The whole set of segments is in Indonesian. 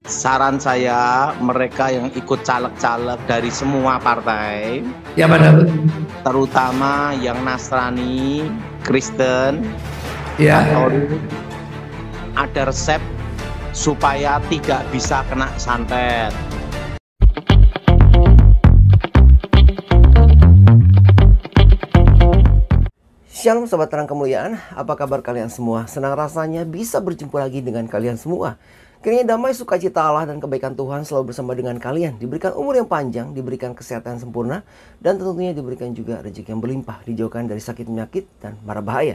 Saran saya, mereka yang ikut caleg-caleg dari semua partai, Ya benar. terutama yang Nasrani, Kristen, Ya. Katolik, ada resep supaya tidak bisa kena santet. Shalom Sobat Terang Kemuliaan, apa kabar kalian semua? Senang rasanya bisa berjumpa lagi dengan kalian semua. Kiranya damai, sukacita Allah dan kebaikan Tuhan selalu bersama dengan kalian. Diberikan umur yang panjang, diberikan kesehatan yang sempurna, dan tentunya diberikan juga rezeki yang berlimpah, dijauhkan dari sakit penyakit dan mara bahaya.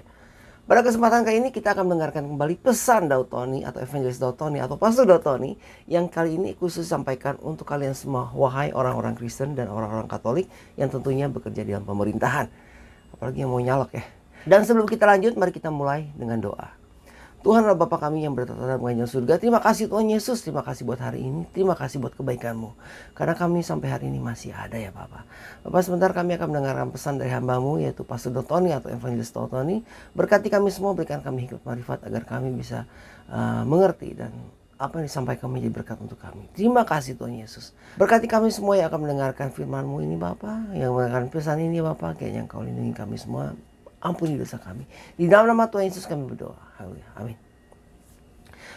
Pada kesempatan kali ini kita akan mendengarkan kembali pesan Daud Tony atau Evangelis Daud Tony atau Pastor Daud Tony yang kali ini khusus disampaikan untuk kalian semua, wahai orang-orang Kristen dan orang-orang Katolik yang tentunya bekerja di dalam pemerintahan. Apalagi yang mau nyalek ya. Dan sebelum kita lanjut, mari kita mulai dengan doa. Tuhan Allah Bapa kami yang berada dalam kerajaan surga, terima kasih Tuhan Yesus, terima kasih buat hari ini, terima kasih buat kebaikan-Mu. Karena kami sampai hari ini masih ada ya Bapak. Bapak, sebentar kami akan mendengarkan pesan dari hamba-Mu yaitu Pastor Daud Tony atau Evangelis Daud Tony. Berkati kami semua, berikan kami hikmat marifat agar kami bisa mengerti dan apa yang disampaikan menjadi berkat untuk kami. Terima kasih Tuhan Yesus. Berkati kami semua yang akan mendengarkan firman-Mu ini Bapak, yang mendengarkan pesan ini Bapak, kayaknya Engkau lindungi kami semua. Ampuni dosa kami. Di dalam nama Tuhan Yesus kami berdoa. Haleluya. Amin.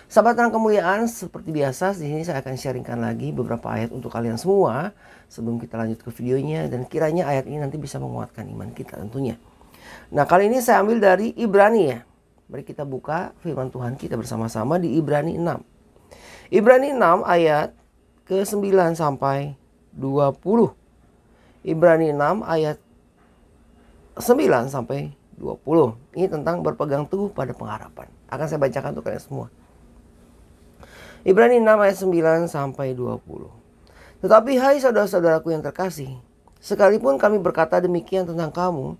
Sahabat Terang Kemuliaan, seperti biasa di sini saya akan sharingkan lagi beberapa ayat untuk kalian semua sebelum kita lanjut ke videonya, dan kiranya ayat ini nanti bisa menguatkan iman kita tentunya. Nah, kali ini saya ambil dari Ibrani ya. Mari kita buka firman Tuhan kita bersama-sama di Ibrani 6. Ibrani 6 ayat ke-9 sampai 20. Ibrani 6 ayat 9 sampai 20. Ini tentang berpegang teguh pada pengharapan. Akan saya bacakan untuk kalian semua. Ibrani 6 ayat 9 sampai 20. Tetapi hai saudara-saudaraku yang terkasih, sekalipun kami berkata demikian tentang kamu,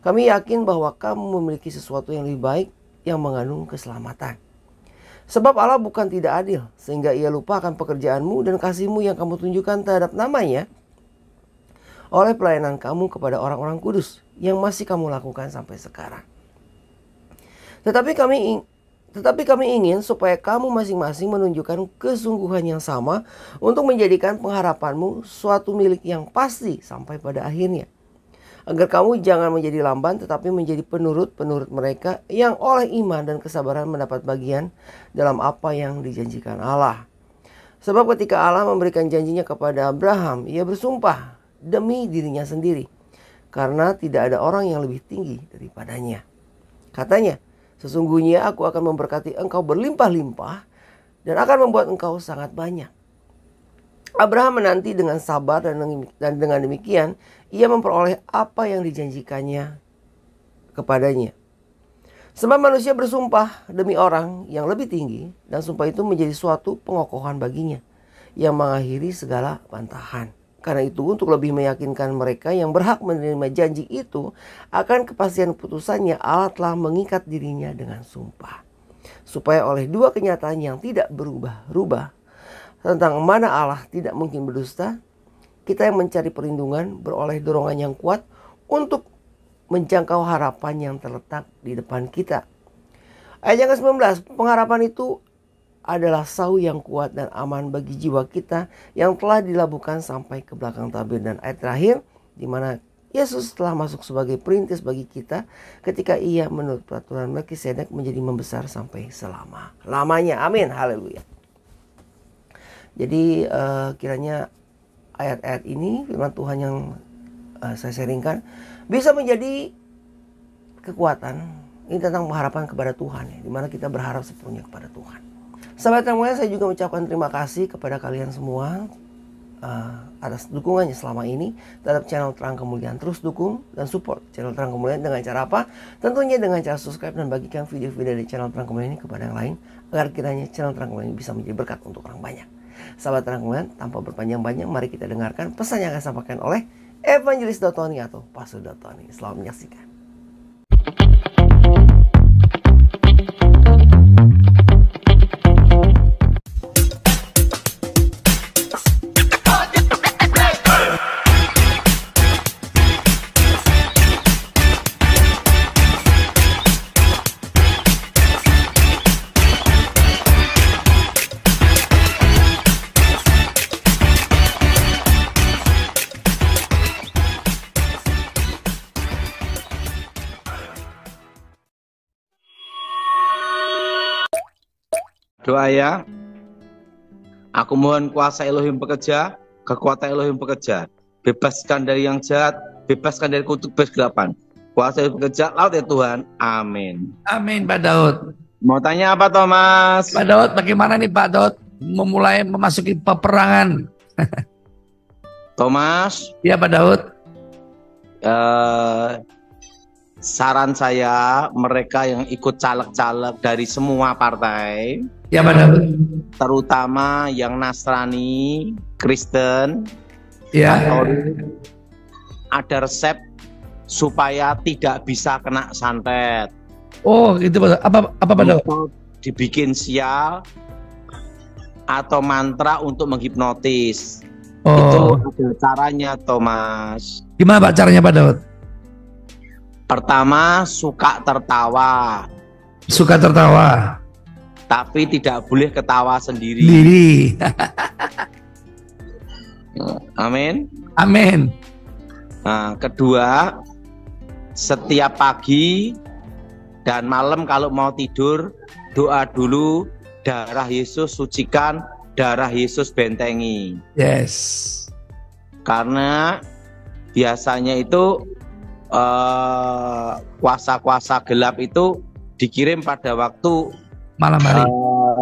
kami yakin bahwa kamu memiliki sesuatu yang lebih baik yang mengandung keselamatan. Sebab Allah bukan tidak adil, sehingga ia lupa akan pekerjaanmu dan kasihmu yang kamu tunjukkan terhadap namanya oleh pelayanan kamu kepada orang-orang kudus yang masih kamu lakukan sampai sekarang. Tetapi kami ingin supaya kamu masing-masing menunjukkan kesungguhan yang sama untuk menjadikan pengharapanmu suatu milik yang pasti sampai pada akhirnya. Agar kamu jangan menjadi lamban tetapi menjadi penurut-penurut mereka yang oleh iman dan kesabaran mendapat bagian dalam apa yang dijanjikan Allah. Sebab ketika Allah memberikan janjinya kepada Abraham, ia bersumpah demi dirinya sendiri, karena tidak ada orang yang lebih tinggi daripadanya. Katanya, sesungguhnya aku akan memberkati engkau berlimpah-limpah dan akan membuat engkau sangat banyak. Abraham menanti dengan sabar dan dengan demikian ia memperoleh apa yang dijanjikannya kepadanya. Sebab manusia bersumpah demi orang yang lebih tinggi dan sumpah itu menjadi suatu pengokohan baginya yang mengakhiri segala bantahan. Karena itu untuk lebih meyakinkan mereka yang berhak menerima janji itu akan kepastian putusannya, Allah telah mengikat dirinya dengan sumpah. Supaya oleh dua kenyataan yang tidak berubah-ubah tentang mana Allah tidak mungkin berdusta, kita yang mencari perlindungan beroleh dorongan yang kuat untuk menjangkau harapan yang terletak di depan kita. Ayat yang ke-19, pengharapan itu adalah sau yang kuat dan aman bagi jiwa kita yang telah dilabuhkan sampai ke belakang tabir. Dan ayat terakhir, di mana Yesus telah masuk sebagai perintis bagi kita ketika ia menurut peraturan Melkisedek menjadi membesar sampai selama-lamanya. Amin, haleluya. Jadi kiranya ayat-ayat ini, firman Tuhan yang saya sharingkan, bisa menjadi kekuatan. Ini tentang pengharapan kepada Tuhan ya, dimana kita berharap sepenuhnya kepada Tuhan. Sahabat yang mulia, saya juga mengucapkan terima kasih kepada kalian semua atas dukungannya selama ini terhadap channel Terang Kemuliaan. Terus dukung dan support channel Terang Kemuliaan dengan cara apa? Tentunya dengan cara subscribe dan bagikan video-video dari channel Terang Kemuliaan ini kepada yang lain, agar kiranya channel Terang Kemuliaan ini bisa menjadi berkat untuk orang banyak. Sahabat Terang Kemuliaan, tanpa berpanjang-panjang, mari kita dengarkan pesan yang akan disampaikan oleh Evangelis Daud Tony atau Pastor Daud Tony. Selamat menyaksikan. berdoa ya. Aku mohon kuasa Elohim bekerja, kekuatan Elohim bekerja. Bebaskan dari yang jahat, bebaskan dari kutuk kegelapan. Kuasa Elohim bekerja, laut ya Tuhan. Amin. Amin, Pak Daud. Mau tanya apa Thomas? Pak Daud, bagaimana nih Pak Daud memulai memasuki peperangan? Thomas? Ya Pak Daud. Saran saya, mereka yang ikut caleg-caleg dari semua partai, Ya Pak Daud. terutama yang Nasrani, Kristen, Ya. Katolik, ada resep supaya tidak bisa kena santet. Oh, itu apa Pak Daud? Untuk dibikin sial atau mantra untuk menghipnotis. Itu Oh, ada caranya, Thomas. gimana Pak caranya Pak Daud? Pertama, suka tertawa, Suka tertawa. tapi tidak boleh ketawa sendiri. Diri. Amin. Amin. Nah, kedua, setiap pagi dan malam kalau mau tidur, doa dulu, darah Yesus sucikan, darah Yesus bentengi. Yes. Karena biasanya itu kuasa-kuasa gelap itu dikirim pada waktu Malam hari.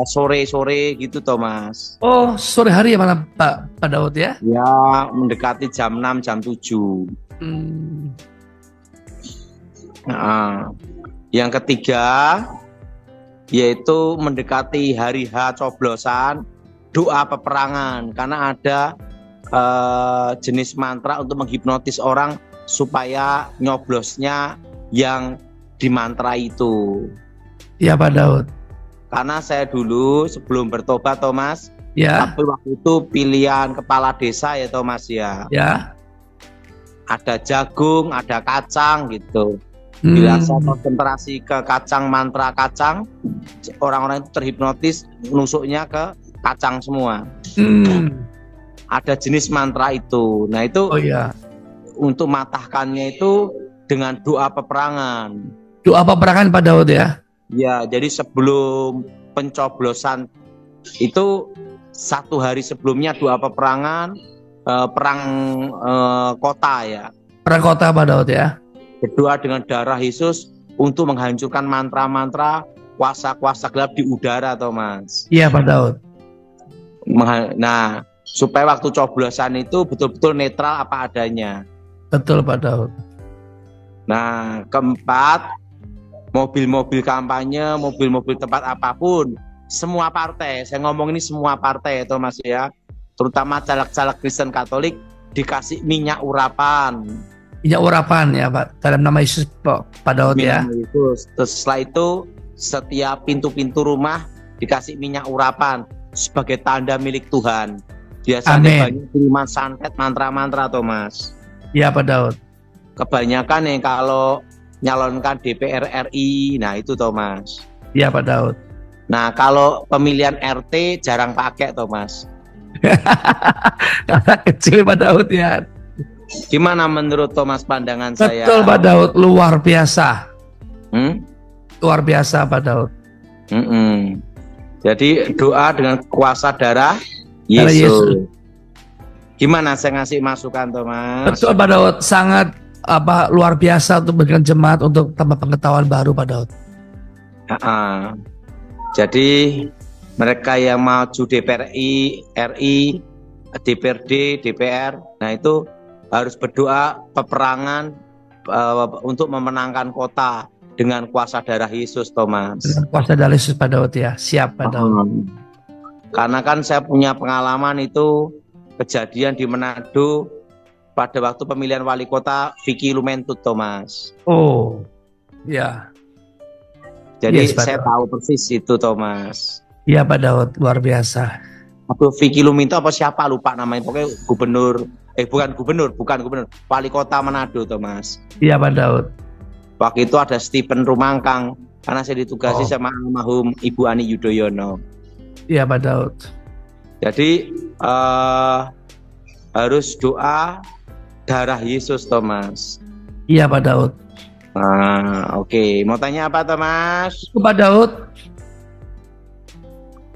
sore-sore gitu, Thomas. Oh, sore hari ya malam Pak Daud ya? Ya, mendekati jam 6, jam 7. Hmm. Nah, yang ketiga yaitu mendekati hari H coblosan, doa peperangan, karena ada jenis mantra untuk menghipnotis orang supaya nyoblosnya yang di mantra itu. Ya Pak Daud. Karena saya dulu sebelum bertobat, Thomas, Ya. tapi waktu itu pilihan kepala desa ya, Thomas ya. Ya. Ada jagung, ada kacang gitu. Bila saya konsentrasi ke kacang, mantra kacang, orang-orang itu terhipnotis, nusuknya ke kacang semua. Ada jenis mantra itu. Nah itu Oh ya. untuk matahkannya itu dengan doa peperangan. Doa peperangan Pak Daud ya? Ya, jadi sebelum pencoblosan itu 1 hari sebelumnya doa peperangan, perang kota ya. Perang kota Pak Daud ya? Berdoa dengan darah Yesus untuk menghancurkan mantra-mantra kuasa-kuasa gelap di udara, Thomas. Iya Pak Daud. Nah, supaya waktu coblosan itu betul-betul netral apa adanya. Betul Pak Daud. Nah, keempat, mobil-mobil kampanye, mobil-mobil tempat apapun, semua partai, saya ngomong ini semua partai, Thomas ya, terutama caleg-caleg Kristen Katolik dikasih minyak urapan. Minyak urapan ya Pak, dalam nama Yesus Pak Daud ya. Yesus. Terus setelah itu setiap pintu-pintu rumah dikasih minyak urapan sebagai tanda milik Tuhan. Biasanya banyak kiriman santet, mantra-mantra, Thomas. Iya Pak Daud. Kebanyakan yang kalau nyalonkan DPR RI, nah itu Thomas. Iya Pak Daud. Nah kalau pemilihan RT jarang pakai, Thomas. Karena kecil Pak Daud ya. Gimana menurut Thomas pandangan saya? Betul Pak Daud, luar biasa. Luar biasa Pak Daud. Jadi doa dengan kuasa darah Yesus. Gimana saya ngasih masukan, Thomas? Betul Pak Daud, sangat luar biasa untuk berikan jemaat untuk tambah pengetahuan baru Pak Daud. Jadi mereka yang maju DPR RI, DPRD, DPR, nah itu harus berdoa peperangan untuk memenangkan kota dengan kuasa darah Yesus, Thomas. Dengan kuasa darah Yesus Pak Daud ya, siap Pak Daud. Karena kan saya punya pengalaman itu kejadian di Manado pada waktu pemilihan wali kota Vicky Lumentut, Thomas. Oh, ya. Jadi saya tahu persis itu, Thomas. Iya Pak Daud, luar biasa. Atau Vicky Luminto apa siapa lupa namanya, pokoknya bukan gubernur, wali kota Manado, Thomas. Iya Pak Daud. Waktu itu ada Stephen Rumangkang, karena saya ditugasi sama almarhum Ibu Ani Yudhoyono. Iya Pak Daud. Jadi harus doa darah Yesus, Thomas. Iya Pak Daud. Oke. Mau tanya apa, Thomas? Pak Daud,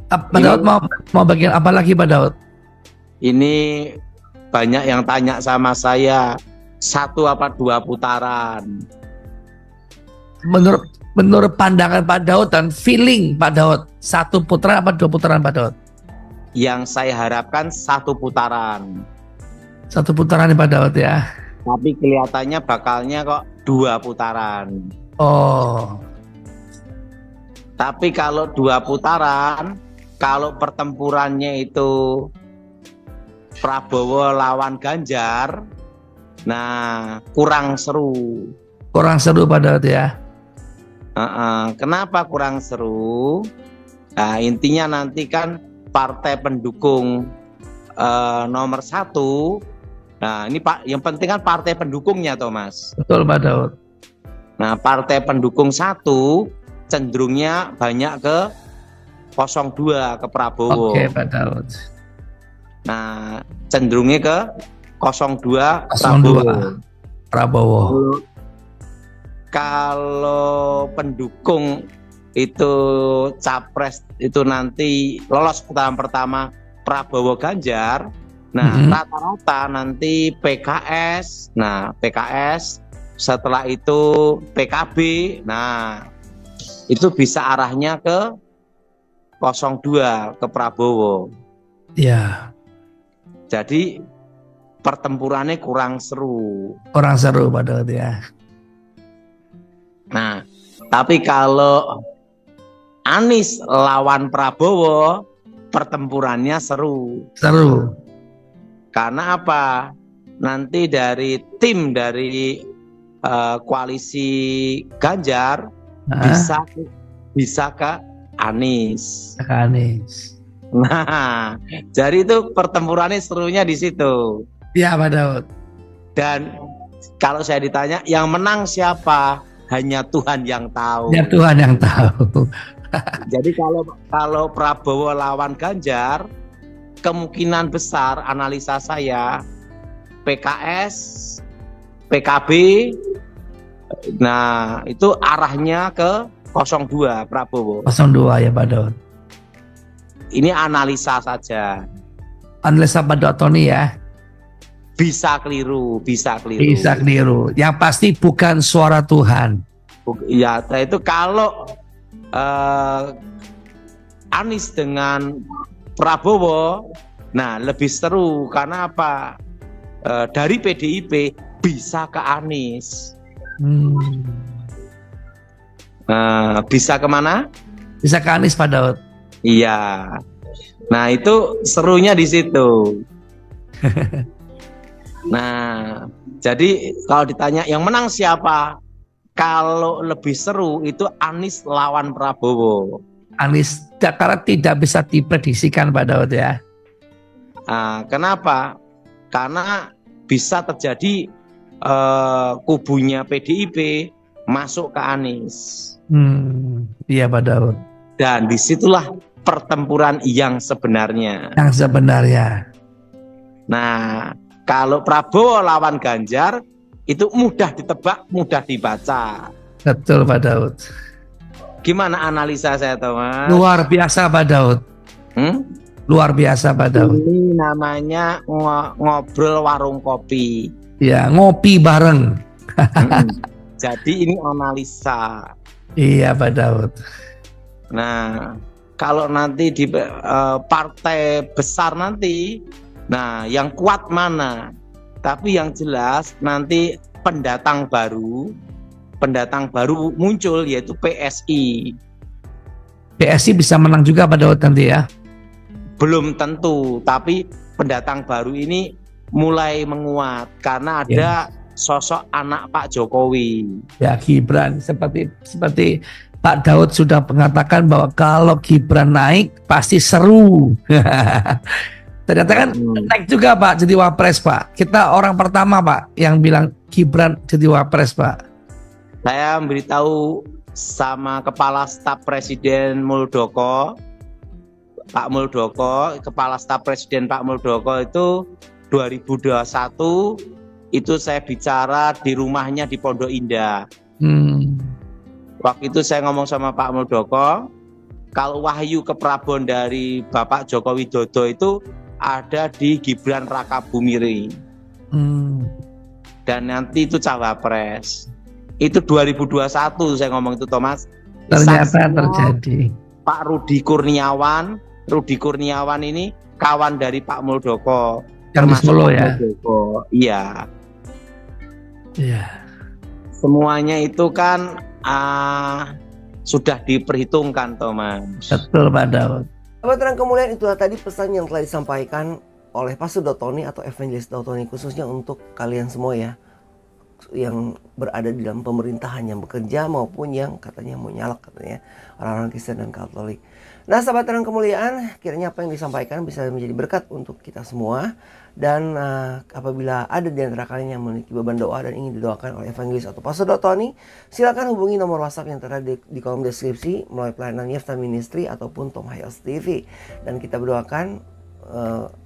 Pak Daud mau bagian apa lagi Pak Daud? Ini banyak yang tanya sama saya, 1 apa 2 putaran. Menurut pandangan Pak Daud dan feeling Pak Daud, 1 putaran apa 2 putaran Pak Daud? Yang saya harapkan 1 putaran. 1 putaran Pak Daud ya. Tapi kelihatannya bakalnya kok 2 putaran. Oh. Tapi kalau 2 putaran, kalau pertempurannya itu Prabowo lawan Ganjar, nah kurang seru. Kurang seru Pak Daud ya. Kenapa kurang seru? Nah, intinya nanti kan partai pendukung nomor 1. Nah ini Pak, yang penting kan partai pendukungnya Thomas. Betul Pak Daud. Nah partai pendukung 1 cenderungnya banyak ke 02 ke Prabowo. Oke Pak Daud. Nah cenderungnya ke 02 Prabowo. Kalau pendukung itu capres itu nanti lolos putaran pertama Prabowo Ganjar, nah rata-rata nanti PKS, nah PKS setelah itu PKB, nah itu bisa arahnya ke 02 ke Prabowo. Ya. Jadi pertempurannya kurang seru. Kurang seru Pak Daud ya. Nah, tapi kalau Anies lawan Prabowo, pertempurannya seru. Seru. Karena apa? Nanti dari tim dari koalisi Ganjar bisa ke Anies. Anies. Nah, jadi itu pertempurannya serunya di situ. Iya Pak Daud. Dan kalau saya ditanya yang menang siapa? Hanya Tuhan yang tahu. Ya Tuhan yang tahu. Jadi kalau Prabowo lawan Ganjar, kemungkinan besar analisa saya PKS, PKB, nah itu arahnya ke 02 Prabowo. 02 ya Pak Daud. Ini analisa saja. Analisa Pak Daud Tony ya. Bisa keliru, bisa keliru. Bisa keliru. Yang pasti bukan suara Tuhan. Ya, itu kalau Anies dengan Prabowo, nah lebih seru karena apa? Dari PDIP bisa ke Anies. Bisa kemana? Bisa ke Anies Pak Daud. Iya. Nah itu serunya di situ. Nah, jadi kalau ditanya yang menang siapa? Kalau lebih seru itu Anies lawan Prabowo. Anies karena tidak bisa diprediksikan Pak Daud ya. Kenapa? Karena bisa terjadi kubunya PDIP masuk ke Anies. Iya Pak Daud. Dan disitulah pertempuran yang sebenarnya. Yang sebenarnya. Nah, kalau Prabowo lawan Ganjar itu mudah ditebak, mudah dibaca. Betul Pak Daud. Gimana analisa saya Thomas? Luar biasa Pak Daud. Luar biasa Pak Daud. Ini namanya ngobrol warung kopi. Ya, ngopi bareng. Jadi ini analisa. Iya Pak Daud. Nah, kalau nanti di partai besar nanti, nah yang kuat mana? Tapi yang jelas nanti pendatang baru muncul yaitu PSI. PSI bisa menang juga Pak Daud nanti ya? Belum tentu, tapi pendatang baru ini mulai menguat karena ada sosok anak Pak Jokowi. Ya Gibran, seperti Pak Daud sudah mengatakan bahwa kalau Gibran naik pasti seru. Ternyata kan naik juga Pak jadi wapres Pak. Kita orang pertama Pak yang bilang Gibran jadi wapres Pak. Saya memberitahu sama Kepala Staf Presiden Muldoko, Pak Muldoko, Kepala Staf Presiden Pak Muldoko itu 2021 itu saya bicara di rumahnya di Pondok Indah. Waktu itu saya ngomong sama Pak Muldoko, Kalau wahyu keprabon dari Bapak Joko Widodo itu ada di Gibran Rakabumiri. Dan nanti itu cawapres. Itu 2021 saya ngomong itu, Thomas. Ternyata terjadi. Pak Rudi Kurniawan. Rudi Kurniawan ini kawan dari Pak Muldoko. Yang di Solo ya? Muldoko. Iya. Iya. Semuanya itu kan sudah diperhitungkan, Thomas. Betul, Pak Daud. Sahabat Terang Kemuliaan, itulah tadi pesan yang telah disampaikan oleh Pastor Dotoni atau Evangelis Dotoni, khususnya untuk kalian semua ya, yang berada di dalam pemerintahan, yang bekerja maupun yang katanya mau nyalek, katanya orang-orang Kristen dan Katolik. Nah, sahabat Terang Kemuliaan, kiranya apa yang disampaikan bisa menjadi berkat untuk kita semua. Dan apabila ada di antara kalian yang memiliki beban doa dan ingin didoakan oleh Evangelis atau Pastor Dotoni, silakan hubungi nomor WhatsApp yang terada di kolom deskripsi melalui pelayanan Yefta Ministry ataupun Tom Hayes TV. Dan kita berdoakan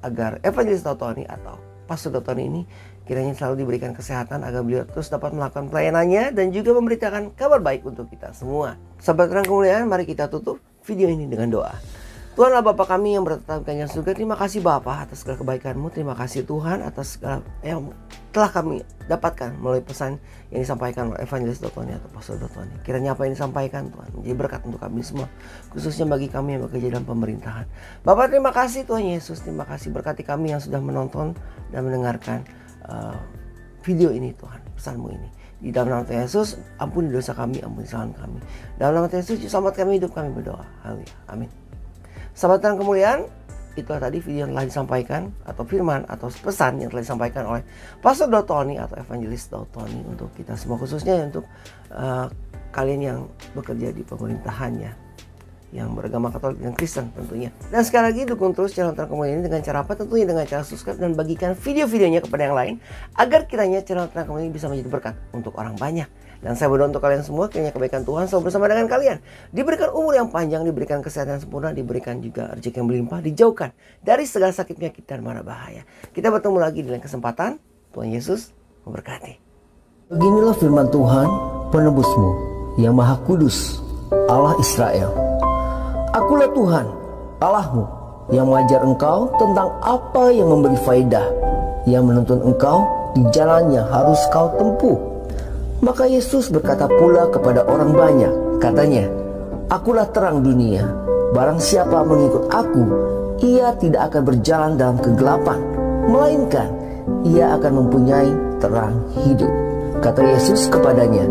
agar Evangelis Dotoni atau Pastor Dotoni ini kiranya selalu diberikan kesehatan agar beliau terus dapat melakukan pelayanannya dan juga memberitakan kabar baik untuk kita semua. Sahabat Terang Kemuliaan, mari kita tutup video ini dengan doa. Tuhanlah Bapa kami yang bertetap di kerajaan surga, terima kasih Bapa atas segala kebaikan-Mu, terima kasih Tuhan atas segala yang telah kami dapatkan melalui pesan yang disampaikan oleh Evangelis Dotoni atau Pastor Dotoni. Kiranya apa yang disampaikan Tuhan menjadi berkat untuk kami semua, khususnya bagi kami yang bekerja dalam pemerintahan. Bapak, terima kasih Tuhan Yesus, terima kasih berkati kami yang sudah menonton dan mendengarkan video ini Tuhan, pesan-Mu ini. Di dalam nama Tuhan Yesus, ampuni dosa kami, ampuni kesalahan kami. Dalam nama Tuhan Yesus, selamat kami hidup, kami berdoa. Haleluya. Amin. Sahabat Terang Kemuliaan, itulah tadi video yang telah disampaikan atau firman atau pesan yang telah disampaikan oleh Pastor Dotoni atau Evangelis Dotoni untuk kita semua, khususnya untuk kalian yang bekerja di pemerintahannya, yang beragama Katolik dan Kristen tentunya. Dan sekali lagi dukung terus channel Terang Kemuliaan ini dengan cara apa? Tentunya dengan cara subscribe dan bagikan video-videonya kepada yang lain agar kiranya channel Terang Kemuliaan ini bisa menjadi berkat untuk orang banyak. Dan saya berdoa untuk kalian semua, kiranya kebaikan Tuhan selalu bersama dengan kalian. Diberikan umur yang panjang, diberikan kesehatan yang sempurna, diberikan juga rezeki yang berlimpah, dijauhkan dari segala sakit penyakit dan mara bahaya. Kita bertemu lagi di lain kesempatan. Tuhan Yesus memberkati. Beginilah firman Tuhan, penebusmu, yang Maha Kudus, Allah Israel. Akulah Tuhan, Allahmu, yang mengajar engkau tentang apa yang memberi faedah, yang menuntun engkau di jalan yang harus kau tempuh. Maka Yesus berkata pula kepada orang banyak, katanya, Akulah terang dunia, barang siapa mengikut aku, ia tidak akan berjalan dalam kegelapan, melainkan ia akan mempunyai terang hidup. Kata Yesus kepadanya,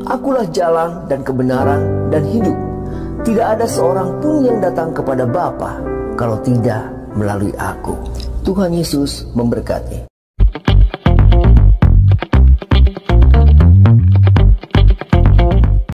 Akulah jalan dan kebenaran dan hidup. Tidak ada seorang pun yang datang kepada Bapa kalau tidak melalui aku. Tuhan Yesus memberkati.